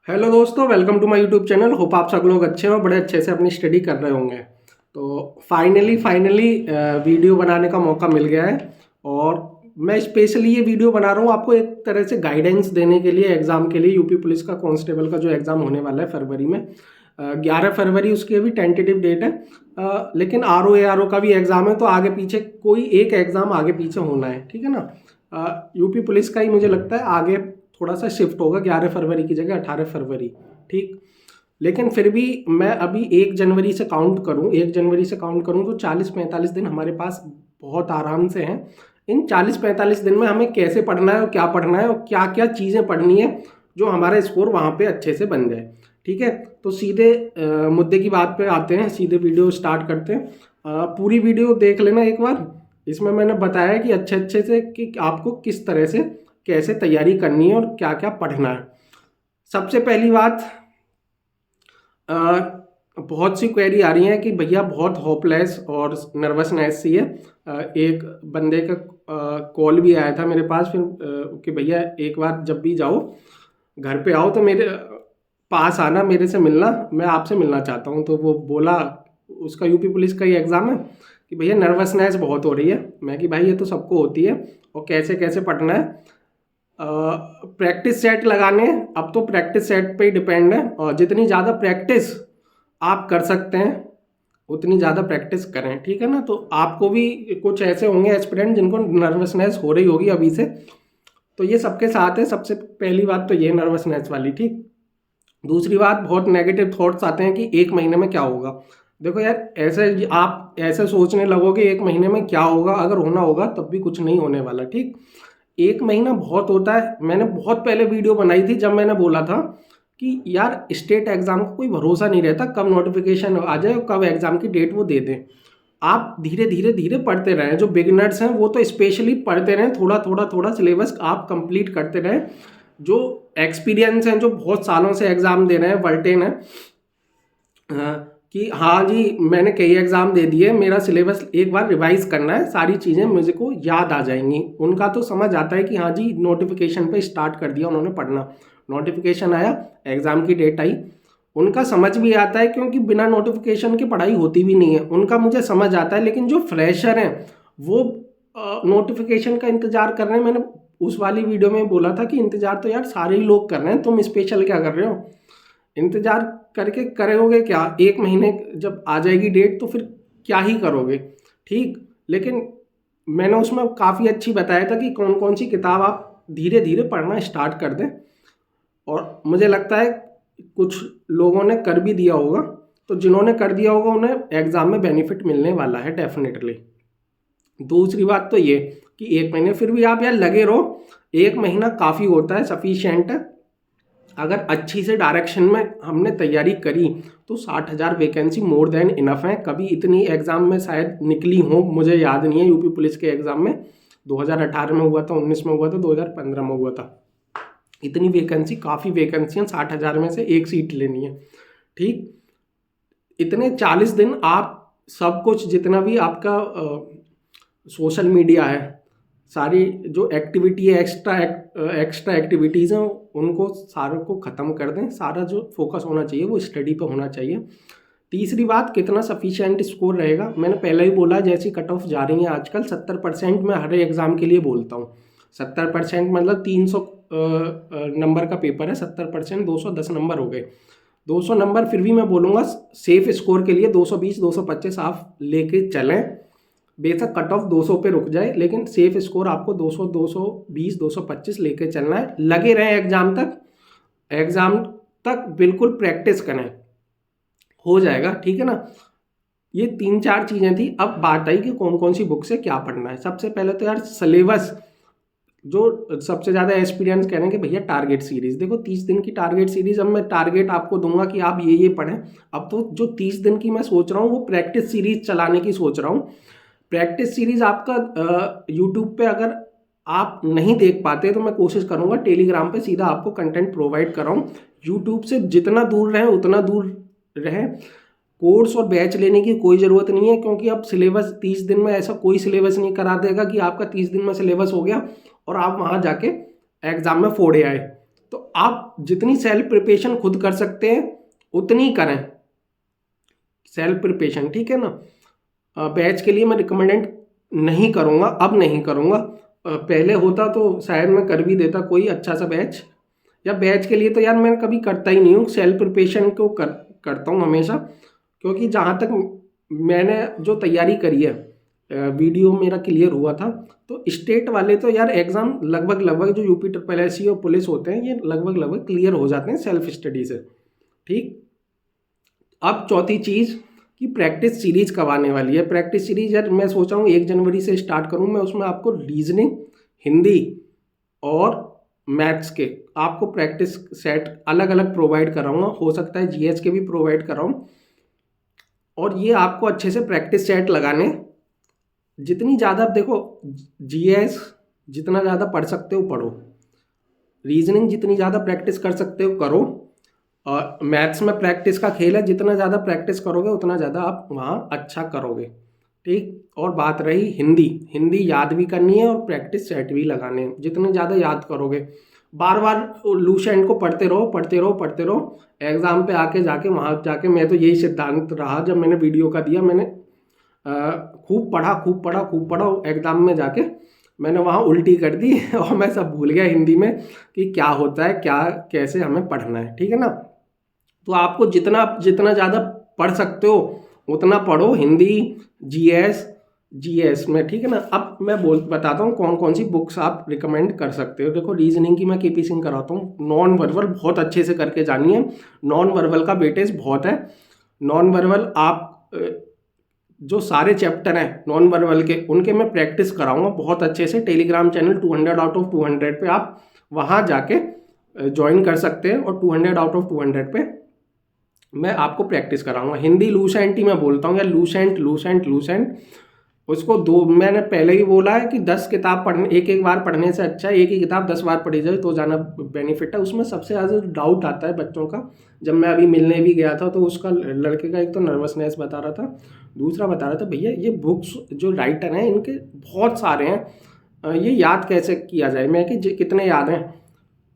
Hello दोस्तों, welcome to my YouTube channel. Hope आप सब लोग अच्छे हो, बड़े अच्छे से अपनी स्टडी कर रहे होंगे। तो फाइनली वीडियो बनाने का मौका मिल गया है और मैं स्पेशली ये वीडियो बना रहा हूँ आपको एक तरह से गाइडेंस देने के लिए एग्ज़ाम के लिए। यूपी पुलिस का कांस्टेबल का जो एग्ज़ाम होने वाला है फरवरी में, 11 फरवरी उसकी अभी टेंटेटिव डेट है। लेकिन आर ओ का भी एग्ज़ाम है, तो आगे पीछे कोई एक एग्ज़ाम आगे पीछे होना है, ठीक है ना। यूपी पुलिस का ही मुझे लगता है आगे थोड़ा सा शिफ्ट होगा, 11 फरवरी की जगह 18 फरवरी, ठीक। लेकिन फिर भी मैं अभी 1 जनवरी से काउंट करूं, 1 जनवरी से काउंट करूं तो 40-45 दिन हमारे पास बहुत आराम से हैं। इन 40-45 दिन में हमें कैसे पढ़ना है और क्या पढ़ना है और क्या क्या चीज़ें पढ़नी है जो हमारा स्कोर वहाँ पे अच्छे से बन जाए, ठीक है। तो सीधे मुद्दे की बात पे आते हैं, सीधे वीडियो स्टार्ट करते हैं। पूरी वीडियो देख लेना एक बार। इसमें मैंने बताया कि अच्छे से कि आपको किस तरह से कैसे तैयारी करनी है और क्या क्या पढ़ना है। सबसे पहली बात, बहुत सी क्वेरी आ रही है कि भैया बहुत होपलेस और नर्वसनेस सी है। एक बंदे का कॉल भी आया था मेरे पास फिर कि भैया एक बार जब भी जाओ घर पे आओ तो मेरे पास आना, मेरे से मिलना, मैं आपसे मिलना चाहता हूँ। तो वो बोला, उसका यूपी पुलिस का ही एग्ज़ाम है, कि भैया नर्वसनेस बहुत हो रही है। मैं कि भाई ये तो सबको होती है और कैसे कैसे पढ़ना है। प्रैक्टिस सेट लगाने, अब तो प्रैक्टिस सेट पे ही डिपेंड है और जितनी ज़्यादा प्रैक्टिस आप कर सकते हैं उतनी ज़्यादा प्रैक्टिस करें, ठीक है ना। तो आपको भी कुछ ऐसे होंगे एस्पिरेंट जिनको नर्वसनेस हो रही होगी अभी से, तो ये सबके साथ है। सबसे पहली बात तो ये नर्वसनेस वाली, ठीक। दूसरी बात, बहुत नेगेटिव थॉट्स आते हैं कि 1 महीने में क्या होगा। देखो यार, ऐसे आप ऐसे सोचने लगोगे 1 महीने में क्या होगा, अगर होना होगा तब भी कुछ नहीं होने वाला, ठीक। 1 महीना बहुत होता है। मैंने बहुत पहले वीडियो बनाई थी जब मैंने बोला था कि यार स्टेट एग्ज़ाम का कोई भरोसा नहीं रहता, कब नोटिफिकेशन आ जाए और कब एग्ज़ाम की डेट वो दे दें। आप धीरे धीरे धीरे पढ़ते रहें। जो बिगिनर्स हैं वो तो स्पेशली पढ़ते रहें, थोड़ा थोड़ा थोड़ा सिलेबस आप कंप्लीट करते रहें। जो एक्सपीरियंस हैं, जो बहुत सालों से एग्ज़ाम दे रहे हैं, वर्टेन है, कि हाँ जी मैंने कई एग्ज़ाम दे दिए, मेरा सिलेबस एक बार रिवाइज करना है, सारी चीज़ें मुझे को याद आ जाएंगी। उनका तो समझ आता है कि हाँ जी नोटिफिकेशन पे स्टार्ट कर दिया उन्होंने पढ़ना, नोटिफिकेशन आया, एग्ज़ाम की डेट आई, उनका समझ भी आता है, क्योंकि बिना नोटिफिकेशन की पढ़ाई होती भी नहीं है, उनका मुझे समझ आता है। लेकिन जो फ्रेशर हैं वो नोटिफिकेशन का इंतज़ार कर रहे हैं। मैंने उस वाली वीडियो में बोला था कि इंतज़ार तो यार सारे ही लोग कर रहे हैं, तुम स्पेशल क्या कर रहे हो, इंतज़ार करके करोगे क्या। 1 महीने जब आ जाएगी डेट तो फिर क्या ही करोगे, ठीक। लेकिन मैंने उसमें काफ़ी अच्छी बताया था कि कौन कौन सी किताब आप धीरे धीरे पढ़ना स्टार्ट कर दें, और मुझे लगता है कुछ लोगों ने कर भी दिया होगा। तो जिन्होंने कर दिया होगा उन्हें एग्ज़ाम में बेनिफिट मिलने वाला है डेफिनेटली। दूसरी बात तो ये कि 1 महीने फिर भी आप यार लगे रहो, 1 महीना काफ़ी होता है, सफिशियंट है। अगर अच्छी से डायरेक्शन में हमने तैयारी करी तो 60,000 वैकेंसी मोर देन इनफ है। कभी इतनी एग्ज़ाम में शायद निकली हो, मुझे याद नहीं है। यूपी पुलिस के एग्ज़ाम में 2018 में हुआ था, 19 में हुआ था, 2015 में हुआ था। इतनी वैकेंसी, काफ़ी वैकेंसियाँ, 60,000 में से एक सीट लेनी है, ठीक। इतने 40 दिन आप सब कुछ जितना भी आपका सोशल मीडिया है, सारी जो एक्टिविटी है, एक्स्ट्रा एक्टिविटीज़ हैं, उनको सारों को ख़त्म कर दें। सारा जो फोकस होना चाहिए वो स्टडी पे होना चाहिए। तीसरी बात, कितना सफिशिएंट स्कोर रहेगा, मैंने पहले ही बोला, जैसी कट ऑफ जा रही है आजकल 70% मैं हर एग्ज़ाम के लिए बोलता हूँ। 70% मतलब 300 नंबर का पेपर है, 70% 210 नंबर हो गए। 200 नंबर फिर भी मैं बोलूँगा सेफ स्कोर के लिए 220-225 आप लेके चलें। बेशक कट ऑफ 200 पे रुक जाए, लेकिन सेफ स्कोर आपको 200, 220, 225 लेके चलना है। लगे रहें एग्ज़ाम तक, एग्ज़ाम तक बिल्कुल प्रैक्टिस करें, हो जाएगा, ठीक है ना। ये 3-4 चीज़ें थी। अब बात आई कि कौन कौन सी बुक से क्या पढ़ना है। सबसे पहले तो यार सिलेबस, जो सबसे ज़्यादा एक्सपीरियंस कह रहे हैं कि भैया टारगेट सीरीज़ देखो, 30 दिन की टारगेट सीरीज़। अब मैं टारगेट आपको दूंगा कि आप ये पढ़ें। अब तो जो 30 दिन की मैं सोच रहा हूँ वो प्रैक्टिस सीरीज़ चलाने की सोच रहा हूँ। प्रैक्टिस सीरीज़ आपका यूट्यूब पे अगर आप नहीं देख पाते तो मैं कोशिश करूँगा टेलीग्राम पे सीधा आपको कंटेंट प्रोवाइड कराऊँ। यूट्यूब से जितना दूर रहें उतना दूर रहें। कोर्स और बैच लेने की कोई ज़रूरत नहीं है, क्योंकि अब सिलेबस 30 दिन में ऐसा कोई सिलेबस नहीं करा देगा कि आपका 30 दिन में सिलेबस हो गया और आप वहाँ जाके एग्ज़ाम में फोड़े आए। तो आप जितनी सेल्फ प्रिपरेशन खुद कर सकते हैं उतनी करें, सेल्फ प्रिपरेशन, ठीक है ना। बैच के लिए मैं रिकमेंडेड नहीं करूँगा, अब नहीं करूँगा। पहले होता तो शायद मैं कर भी देता कोई अच्छा सा बैच, या बैच के लिए तो यार मैं कभी करता ही नहीं हूँ, सेल्फ प्रिपरेशन को करता हूँ हमेशा। क्योंकि जहाँ तक मैंने जो तैयारी करी है, वीडियो मेरा क्लियर हुआ था, तो स्टेट वाले तो यार एग्ज़ाम लगभग जो यूपी SSSC और पुलिस होते हैं ये लगभग क्लियर हो जाते हैं सेल्फ स्टडी से, ठीक। अब चौथी चीज़ कि प्रैक्टिस सीरीज कब आने वाली है। प्रैक्टिस सीरीज यार मैं सोचा हूँ 1 जनवरी से स्टार्ट करूँ मैं, उसमें आपको रीजनिंग, हिंदी और मैथ्स के आपको प्रैक्टिस सेट अलग अलग प्रोवाइड कराऊंगा, हो सकता है जीएस के भी प्रोवाइड कराऊं। और ये आपको अच्छे से प्रैक्टिस सेट लगाने, जितनी ज़्यादा देखो जीएस जितना ज़्यादा पढ़ सकते हो पढ़ो, रीजनिंग जितनी ज़्यादा प्रैक्टिस कर सकते हो करो, और मैथ्स में प्रैक्टिस का खेल है, जितना ज़्यादा प्रैक्टिस करोगे उतना ज़्यादा आप वहाँ अच्छा करोगे, ठीक। और बात रही हिंदी, हिंदी याद भी करनी है और प्रैक्टिस सेट भी लगाने हैं। जितने ज़्यादा याद करोगे, बार बार लूसेंट को पढ़ते रहो, एग्ज़ाम पे आके जाके वहाँ जाके, मैं तो यही सिद्धांत रहा जब मैंने वीडियो का दिया, मैंने खूब पढ़ा, एग्ज़ाम में जाके मैंने वहाँ उल्टी कर दी और मैं सब भूल गया हिंदी में कि क्या होता है, क्या कैसे हमें पढ़ना है, ठीक है ना। तो आपको जितना ज़्यादा पढ़ सकते हो उतना पढ़ो, हिंदी, जीएस में, ठीक है ना। अब मैं बताता हूँ कौन कौन सी बुक्स आप रिकमेंड कर सकते हो। देखो रीजनिंग की मैं केपी सिंह कराता हूँ, नॉन वर्बल बहुत अच्छे से करके जानिए, नॉन वर्बल का वेटेज बहुत है। नॉन वर्बल आप जो सारे चैप्टर हैं नॉन वर्बल के, उनके मैं प्रैक्टिस कराऊंगा बहुत अच्छे से। टेलीग्राम चैनल 200 आउट ऑफ 200 पे आप वहाँ जाके ज्वाइन कर सकते हैं, और 200 आउट ऑफ 200 पे मैं आपको प्रैक्टिस कराऊंगा। हिंदी लूसेंट ही मैं बोलता हूँ, या लूसेंट उसको मैंने पहले ही बोला है कि 10 किताब पढ़ने, एक बार पढ़ने से अच्छा है एक ही किताब 10 बार पढ़ी जाए तो ज़्यादा बेनिफिट है। उसमें सबसे ज़्यादा डाउट आता है बच्चों का, जब मैं अभी मिलने भी गया था तो उसका लड़के का एक तो नर्वसनेस बता रहा था, दूसरा बता रहा था भैया ये बुक्स जो राइटर हैं इनके बहुत सारे हैं, ये याद कैसे किया जाए। मैं कि कितने याद हैं,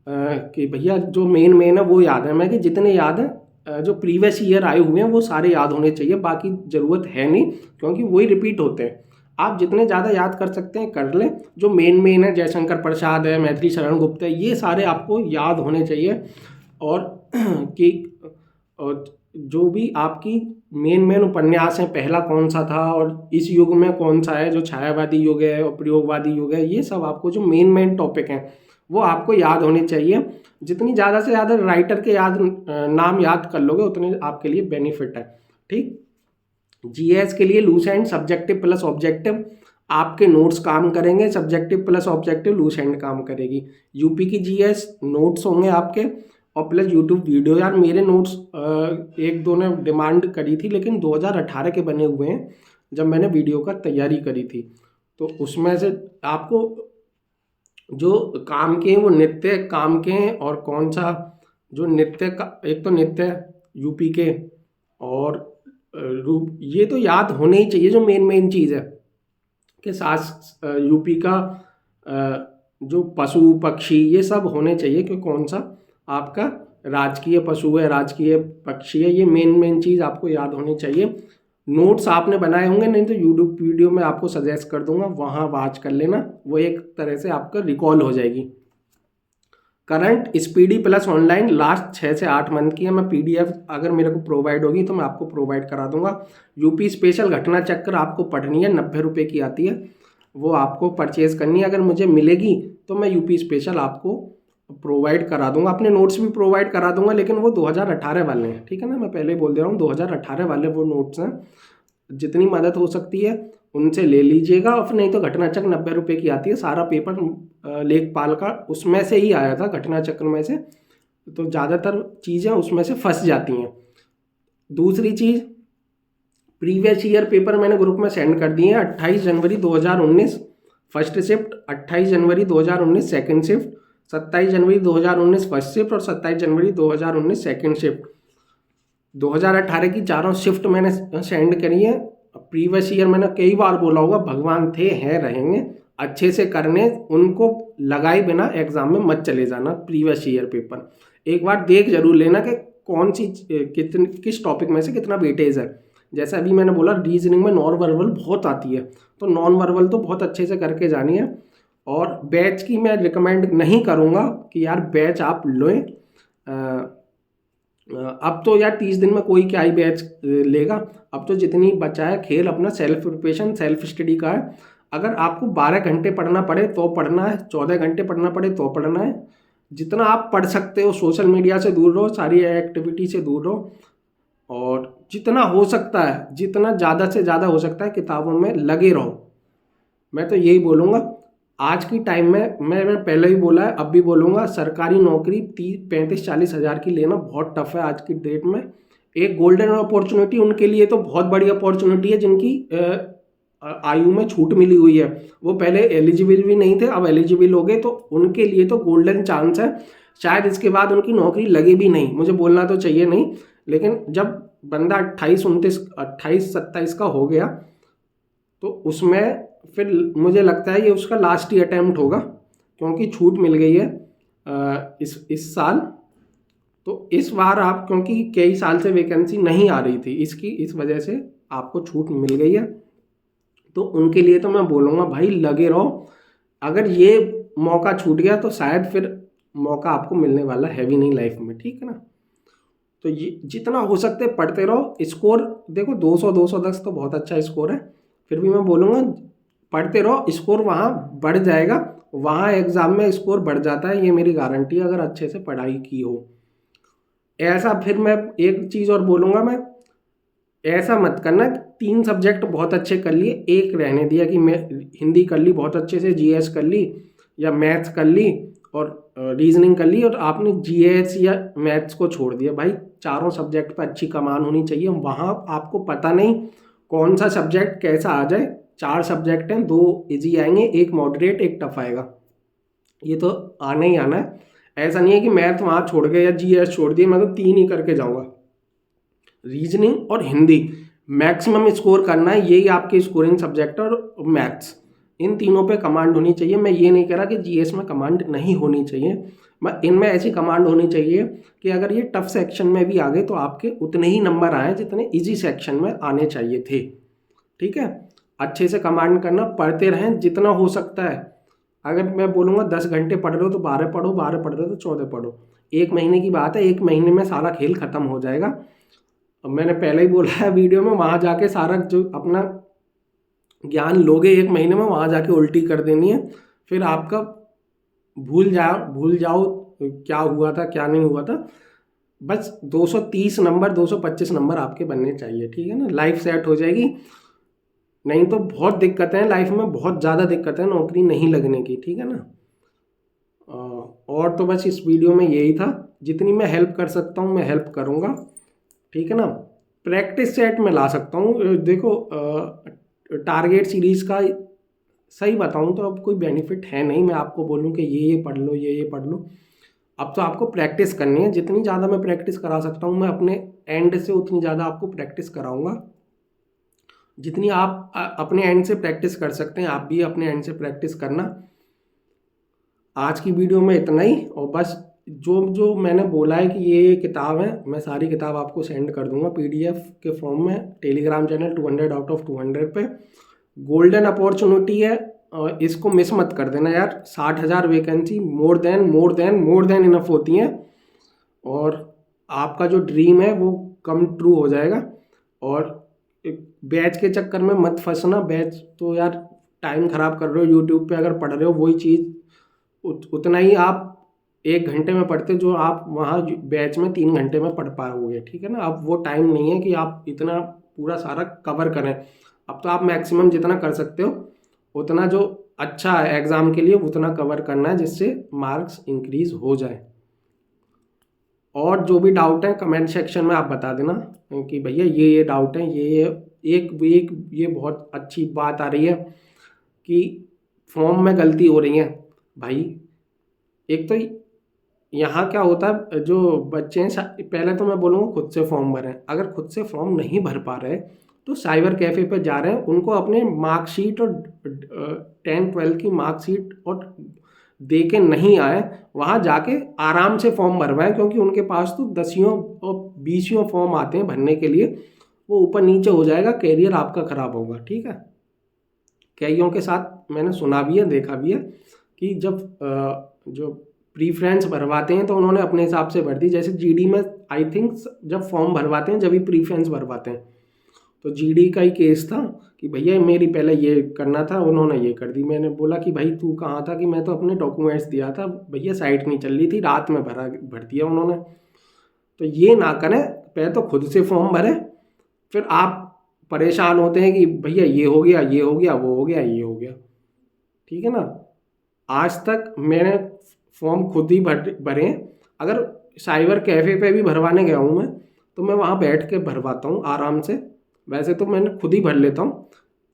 कि भैया जो मेन है वो याद है। मैं कि जितने याद हैं, जो प्रीवियस ईयर आए हुए हैं वो सारे याद होने चाहिए, बाकी ज़रूरत है नहीं, क्योंकि वही रिपीट होते हैं। आप जितने ज़्यादा याद कर सकते हैं कर लें। जो मेन है, जयशंकर प्रसाद है, मैथिली शरण गुप्त है, ये सारे आपको याद होने चाहिए। और कि जो भी आपकी मेन उपन्यास हैं, पहला कौन सा था और इस युग में कौन सा है, जो छायावादी युग है और प्रयोगवादी युग है, ये सब आपको जो मेन टॉपिक हैं वो आपको याद होने चाहिए। जितनी ज़्यादा से ज़्यादा राइटर के नाम याद कर लोगे उतने आपके लिए बेनिफिट है, ठीक। जीएस के लिए लूसेंट, सब्जेक्टिव प्लस ऑब्जेक्टिव आपके नोट्स काम करेंगे, सब्जेक्टिव प्लस ऑब्जेक्टिव लूसेंट काम करेगी। यूपी की जीएस नोट्स होंगे आपके, और प्लस यूट्यूब वीडियो। यार मेरे नोट्स एक दो ने डिमांड करी थी, लेकिन 2018 के बने हुए हैं जब मैंने वीडियो का तैयारी करी थी। तो उसमें से आपको जो काम के हैं वो नित्य काम के हैं, और कौन सा जो नित्य का, एक तो नित्य यूपी के और रूप, ये तो याद होने ही चाहिए। जो मेन चीज़ है कि साथ यूपी का जो पशु पक्षी ये सब होने चाहिए, कि कौन सा आपका राजकीय पशु है, राजकीय पक्षी है, ये मेन चीज़ आपको याद होनी चाहिए। नोट्स आपने बनाए होंगे, नहीं तो यूट्यूब वीडियो में आपको सजेस्ट कर दूंगा, वहाँ वॉच कर लेना, वो एक तरह से आपका रिकॉल हो जाएगी। Current speedy plus online last 6 से 8 मंथ की है। मैं पीडीएफ अगर मेरे को प्रोवाइड होगी तो मैं आपको प्रोवाइड करा दूंगा। यूपी स्पेशल घटना चक्र आपको पढ़नी है, 90 रुपये की आती है, वो आपको परचेज़ करनी है। अगर मुझे मिलेगी तो मैं यूपी स्पेशल आपको प्रोवाइड करा दूंगा, अपने नोट्स भी प्रोवाइड करा दूंगा, लेकिन वो 2018 वाले हैं, ठीक है ना। मैं पहले बोल दे रहा हूँ 2018 वाले वो नोट्स हैं। जितनी मदद हो सकती है उनसे ले लीजिएगा, और फिर नहीं तो घटना चक्र 90 रुपये की आती है। सारा पेपर लेखपाल का उसमें से ही आया था, घटना चक्र में से, तो ज़्यादातर चीज़ें उसमें से फंस जाती हैं। दूसरी चीज़, प्रीवियस ईयर पेपर मैंने ग्रुप में सेंड कर दिए हैं। 28 जनवरी 2019 फर्स्ट शिफ्ट, 28 जनवरी 2019 सेकेंड शिफ्ट, 27 जनवरी 2019 फर्स्ट शिफ्ट और 27 जनवरी 2019 सेकेंड शिफ्ट। 2018 की चारों शिफ्ट मैंने सेंड करी है। प्रीवियस ईयर मैंने कई बार बोला होगा, भगवान थे हैं रहेंगे, अच्छे से करने, उनको लगाए बिना एग्ज़ाम में मत चले जाना। प्रीवियस ईयर पेपर एक बार देख जरूर लेना कि कौन सी किस टॉपिक में से कितना वेटेज है। जैसे अभी मैंने बोला रीजनिंग में नॉन वर्बल बहुत आती है, तो नॉन वर्बल तो बहुत अच्छे से करके जानी है। और बैच की मैं रिकमेंड नहीं करूँगा कि यार बैच आप लें। अब तो यार 30 दिन में कोई क्या ही बैच लेगा। अब तो जितनी बचा है खेल अपना सेल्फ प्रिपरेशन सेल्फ स्टडी का है। अगर आपको 12 घंटे पढ़ना पड़े तो पढ़ना है, 14 घंटे पढ़ना पड़े तो पढ़ना है। जितना आप पढ़ सकते हो, सोशल मीडिया से दूर रहो, सारी एक्टिविटी से दूर रहो, और जितना हो सकता है, जितना ज़्यादा से ज़्यादा हो सकता है किताबों में लगे रहो। मैं तो यही बोलूँगा। आज की टाइम में मैं पहले ही बोला है, अब भी बोलूँगा, सरकारी नौकरी 35-40 हज़ार की लेना बहुत टफ है आज की डेट में। एक गोल्डन अपॉर्चुनिटी उनके लिए तो बहुत बड़ी अपॉर्चुनिटी है जिनकी आयु में छूट मिली हुई है। वो पहले एलिजिबल भी नहीं थे, अब एलिजिबल हो गए, तो उनके लिए तो गोल्डन चांस है। शायद इसके बाद उनकी नौकरी लगे भी नहीं, मुझे बोलना तो चाहिए नहीं, लेकिन जब बंदा 28-29-28-27 का हो गया तो उसमें फिर मुझे लगता है ये उसका लास्ट ही अटैम्प्ट होगा, क्योंकि छूट मिल गई है इस साल। तो इस बार आप, क्योंकि कई साल से वैकेंसी नहीं आ रही थी, इस वजह से आपको छूट मिल गई है। तो उनके लिए तो मैं बोलूँगा भाई लगे रहो। अगर ये मौका छूट गया तो शायद फिर मौका आपको मिलने वाला है भी नहीं लाइफ में, ठीक है ना। तो ये जितना हो सकते है पढ़ते रहो। स्कोर देखो 200-210 तो बहुत अच्छा स्कोर है, फिर भी मैं बोलूँगा पढ़ते रहो, स्कोर वहाँ बढ़ जाएगा। वहाँ एग्ज़ाम में स्कोर बढ़ जाता है, ये मेरी गारंटी है, अगर अच्छे से पढ़ाई की हो। ऐसा फिर मैं एक चीज़ और बोलूँगा, मैं ऐसा मत करना 3 सब्जेक्ट बहुत अच्छे कर लिए, एक रहने दिया कि मैं हिंदी कर ली बहुत अच्छे से, जीएस कर ली या मैथ्स कर ली और रीजनिंग कर ली, और आपने जीएस या मैथ्स को छोड़ दिया। भाई चारों सब्जेक्ट पर अच्छी कमान होनी चाहिए। वहाँ आपको पता नहीं कौन सा सब्जेक्ट कैसा आ जाए। 4 सब्जेक्ट हैं, 2 इजी आएंगे, एक मॉडरेट, एक टफ आएगा, ये तो आना ही आना है। ऐसा नहीं है कि मैथ वहाँ छोड़ गए या जीएस छोड़ दिए, मैं तो 3 ही करके जाऊँगा। रीजनिंग और हिंदी मैक्सिमम स्कोर करना है, यही आपके स्कोरिंग सब्जेक्ट। और मैथ्स, इन तीनों पे कमांड होनी चाहिए। मैं ये नहीं कह रहा कि जीएस में कमांड नहीं होनी चाहिए, मैं इनमें ऐसी कमांड होनी चाहिए कि अगर ये टफ सेक्शन में भी आ गए तो आपके उतने ही नंबर आए जितने इजी सेक्शन में आने चाहिए थे, ठीक है। अच्छे से कमांड करना, पढ़ते रहें जितना हो सकता है। अगर मैं बोलूँगा 10 घंटे पढ़ रहे हो तो 12 पढ़ो, 12 पढ़ रहे हो तो 14 पढ़ो। 1 महीने की बात है, 1 महीने में सारा खेल ख़त्म हो जाएगा। अब मैंने पहले ही बोला है वीडियो में, वहाँ जाके सारा जो अपना ज्ञान लोगे 1 महीने में, वहाँ जाके उल्टी कर देनी है। फिर आपका भूल जाओ क्या हुआ था क्या नहीं हुआ था। बस 230 नंबर 225 नंबर आपके बनने चाहिए, ठीक है ना, लाइफ सेट हो जाएगी। नहीं तो बहुत दिक्कतें हैं लाइफ में, बहुत ज़्यादा दिक्कतें हैं नौकरी नहीं लगने की, ठीक है ना। और तो बस इस वीडियो में यही था, जितनी मैं हेल्प कर सकता हूँ मैं हेल्प करूँगा, ठीक है ना। प्रैक्टिस सेट में ला सकता हूँ। देखो टारगेट सीरीज़ का सही बताऊँ तो अब कोई बेनिफिट है नहीं, मैं आपको बोलूँ कि ये पढ़ लो, ये पढ़ लो। अब तो आपको प्रैक्टिस करनी है। जितनी ज़्यादा मैं प्रैक्टिस करा सकता हूँ मैं अपने एंड से उतनी ज़्यादा आपको प्रैक्टिस कराऊँगा। जितनी आप अपने एंड से प्रैक्टिस कर सकते हैं, आप भी अपने एंड से प्रैक्टिस करना। आज की वीडियो में इतना ही, और बस जो मैंने बोला है कि ये किताब है, मैं सारी किताब आपको सेंड कर दूंगा पीडीएफ के फॉर्म में, टेलीग्राम चैनल 200 आउट ऑफ 200 पे। गोल्डन अपॉर्चुनिटी है, इसको मिस मत कर देना यार। 60,000 वैकेंसी मोर देन इनफ होती हैं, और आपका जो ड्रीम है वो कम ट्रू हो जाएगा। और बैच के चक्कर में मत फंसना। बैच तो यार टाइम ख़राब कर रहे हो, यूट्यूब पे अगर पढ़ रहे हो वही चीज़ उतना ही आप 1 घंटे में पढ़ते जो आप वहाँ बैच में 3 घंटे में पढ़ पाओगे, ठीक है ना। अब वो टाइम नहीं है कि आप इतना पूरा सारा कवर करें। अब तो आप मैक्सिमम जितना कर सकते हो उतना, जो अच्छा है एग्ज़ाम के लिए उतना कवर करना है, जिससे मार्क्स इंक्रीज़ हो जाए। और जो भी डाउट है कमेंट सेक्शन में आप बता देना कि भैया ये डाउट है, एक ये बहुत अच्छी बात आ रही है कि फॉर्म में गलती हो रही है। भाई एक तो यहाँ क्या होता है, जो बच्चे हैं, पहले तो मैं बोलूँगा खुद से फॉर्म भरें। अगर खुद से फॉर्म नहीं भर पा रहे तो साइबर कैफ़े पर जा रहे हैं, उनको अपने मार्कशीट और 10-12 की मार्कशीट और दे के नहीं आए, वहाँ जाके आराम से फॉर्म भरवाएं, क्योंकि उनके पास तो 10 और 20 फॉर्म आते हैं भरने के लिए, वो ऊपर नीचे हो जाएगा, कैरियर आपका ख़राब होगा। ठीक है, कईयों के साथ मैंने सुना भी है, देखा भी है कि जब जो प्रीफ्रेंस भरवाते हैं तो उन्होंने अपने हिसाब से भर दी। जैसे जीडी में आई थिंक जब फॉर्म भरवाते हैं जब भी प्रीफ्रेंस भरवाते हैं, तो जीडी का ही केस था कि भैया मेरी पहले ये करना था, उन्होंने ये कर दी। मैंने बोला कि भाई तू कहाँ था, कि मैं तो अपने डॉक्यूमेंट्स दिया था भैया, साइट नहीं चल रही थी, रात में भर दिया उन्होंने। तो ये ना करें, पहले तो खुद से फॉर्म भरें, फिर आप परेशान होते हैं कि भैया ये हो गया, ये हो गया, वो हो गया, ये हो गया। ठीक है ना, आज तक मैंने फॉर्म खुद ही भरे। अगर साइबर कैफ़े पे भी भरवाने गया हूँ मैं, तो मैं वहाँ बैठ के भरवाता हूँ आराम से। वैसे तो मैंने खुद ही भर लेता हूँ,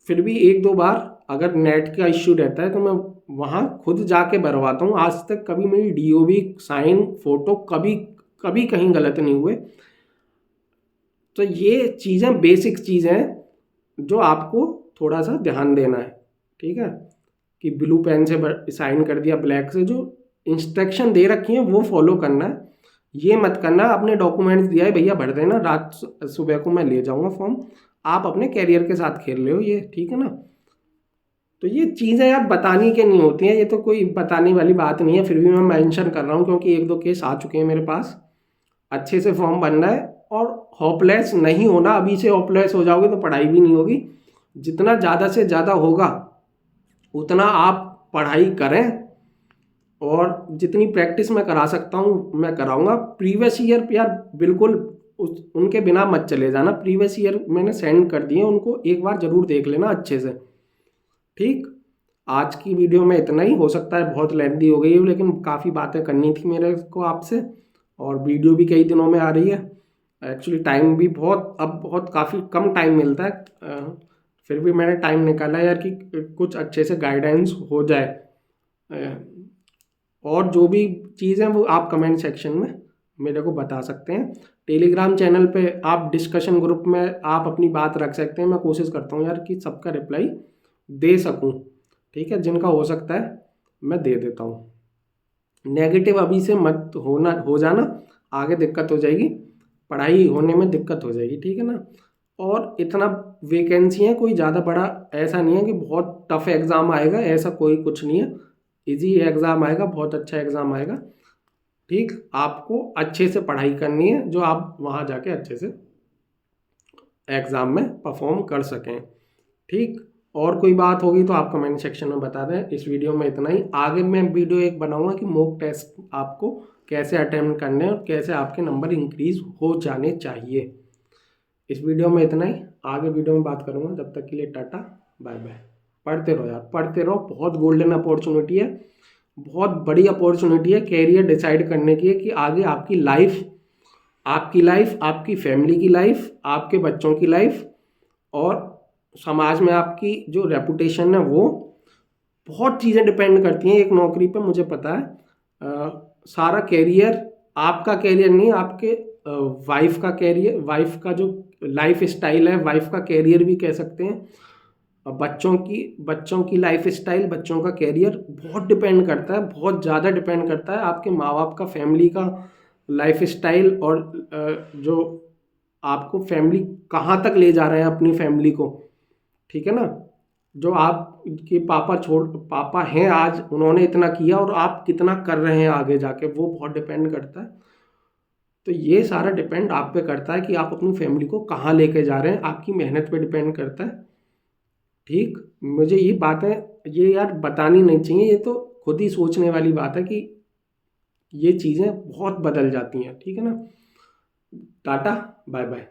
फिर भी 1-2 बार अगर नेट का इश्यू रहता है तो मैं वहाँ खुद जाके भरवाता हूँ। आज तक कभी मेरी डीओबी साइन फ़ोटो कभी कहीं गलत नहीं हुए। तो ये चीज़ें बेसिक चीज़ें हैं जो आपको थोड़ा सा ध्यान देना है। ठीक है, कि ब्लू पेन से साइन कर दिया, ब्लैक से, जो इंस्ट्रक्शन दे रखी है वो फॉलो करना है। ये मत करना अपने डॉक्यूमेंट्स दिया है भैया भर देना, रात सुबह को मैं ले जाऊंगा फॉर्म, आप अपने कैरियर के साथ खेल रहे हो ये। ठीक है ना, तो ये चीज़ें यार बताने के नहीं होती हैं, ये तो कोई बताने वाली बात नहीं है, फिर भी मैं मेंशन कर रहा हूँ क्योंकि 1-2 केस आ चुके हैं मेरे पास। अच्छे से फॉर्म भरना है और होपलेस नहीं होना। अभी से होपलेस हो जाओगे तो पढ़ाई भी नहीं होगी। जितना ज़्यादा से ज़्यादा होगा उतना आप पढ़ाई करें, और जितनी प्रैक्टिस मैं करा सकता हूँ मैं कराऊंगा। प्रीवियस ईयर यार बिल्कुल उनके बिना मत चले जाना। प्रीवियस ईयर मैंने सेंड कर दिए, उनको एक बार ज़रूर देख लेना अच्छे से। ठीक, आज की वीडियो में इतना ही। हो सकता है बहुत लेंथी हो गई है, लेकिन काफ़ी बातें करनी थी मेरे को आपसे, और वीडियो भी कई दिनों में आ रही है। एक्चुअली टाइम भी बहुत काफ़ी कम टाइम मिलता है, फिर भी मैंने टाइम निकाला यार कि कुछ अच्छे से गाइडेंस हो जाए। और जो भी चीज़ें वो आप कमेंट सेक्शन में मेरे को बता सकते हैं। टेलीग्राम चैनल पे आप डिस्कशन ग्रुप में आप अपनी बात रख सकते हैं। मैं कोशिश करता हूँ यार कि सबका रिप्लाई दे सकूँ। ठीक है, जिनका हो सकता है मैं दे देता हूँ। नेगेटिव अभी से मत हो जाना, आगे दिक्कत हो जाएगी, पढ़ाई होने में दिक्कत हो जाएगी। ठीक है ना, और इतना वैकेंसी है, कोई ज़्यादा बड़ा ऐसा नहीं है कि बहुत टफ एग्ज़ाम आएगा, ऐसा कोई कुछ नहीं है। इजी एग्ज़ाम आएगा, बहुत अच्छा एग्ज़ाम आएगा। ठीक, आपको अच्छे से पढ़ाई करनी है जो आप वहाँ जाके अच्छे से एग्ज़ाम में परफॉर्म कर सकें। ठीक, और कोई बात होगी तो आप कमेंट सेक्शन में बता दें। इस वीडियो में इतना ही। आगे मैं वीडियो एक बनाऊंगा कि मॉक टेस्ट आपको कैसे अटेम्प्ट करने हैं और कैसे आपके नंबर इंक्रीज हो जाने चाहिए। इस वीडियो में इतना ही, आगे वीडियो में बात करूंगा। जब तक के लिए टाटा बाय बाय। पढ़ते रहो यार, पढ़ते रहो। बहुत गोल्डन अपॉर्चुनिटी है, बहुत बड़ी अपॉर्चुनिटी है कैरियर डिसाइड करने की, है कि आगे आपकी लाइफ, आपकी फैमिली की लाइफ, आपके बच्चों की लाइफ और समाज में आपकी जो रेपुटेशन है, वो बहुत चीज़ें डिपेंड करती हैं एक नौकरी पे। मुझे पता है सारा कैरियर, आपका कैरियर नहीं, आपके वाइफ का कैरियर, वाइफ का जो लाइफ स्टाइल है, वाइफ का कैरियर भी कह सकते हैं। बच्चों की लाइफ स्टाइल, बच्चों का कैरियर बहुत डिपेंड करता है, बहुत ज़्यादा डिपेंड करता है। आपके माँ बाप का, फैमिली का लाइफ स्टाइल, और जो आपको फैमिली कहाँ तक ले जा रहे हैं अपनी फैमिली को। ठीक है ना, जो आपके पापा हैं आज, उन्होंने इतना किया और आप कितना कर रहे हैं आगे जाके, वो बहुत डिपेंड करता है। तो ये सारा डिपेंड आप पे करता है कि आप अपनी फैमिली को कहाँ लेके जा रहे हैं, आपकी मेहनत पे डिपेंड करता है। ठीक, मुझे ये बातें ये यार बतानी नहीं चाहिए, ये तो खुद ही सोचने वाली बात है कि ये चीज़ें बहुत बदल जाती हैं। ठीक है ना, टाटा बाय बाय।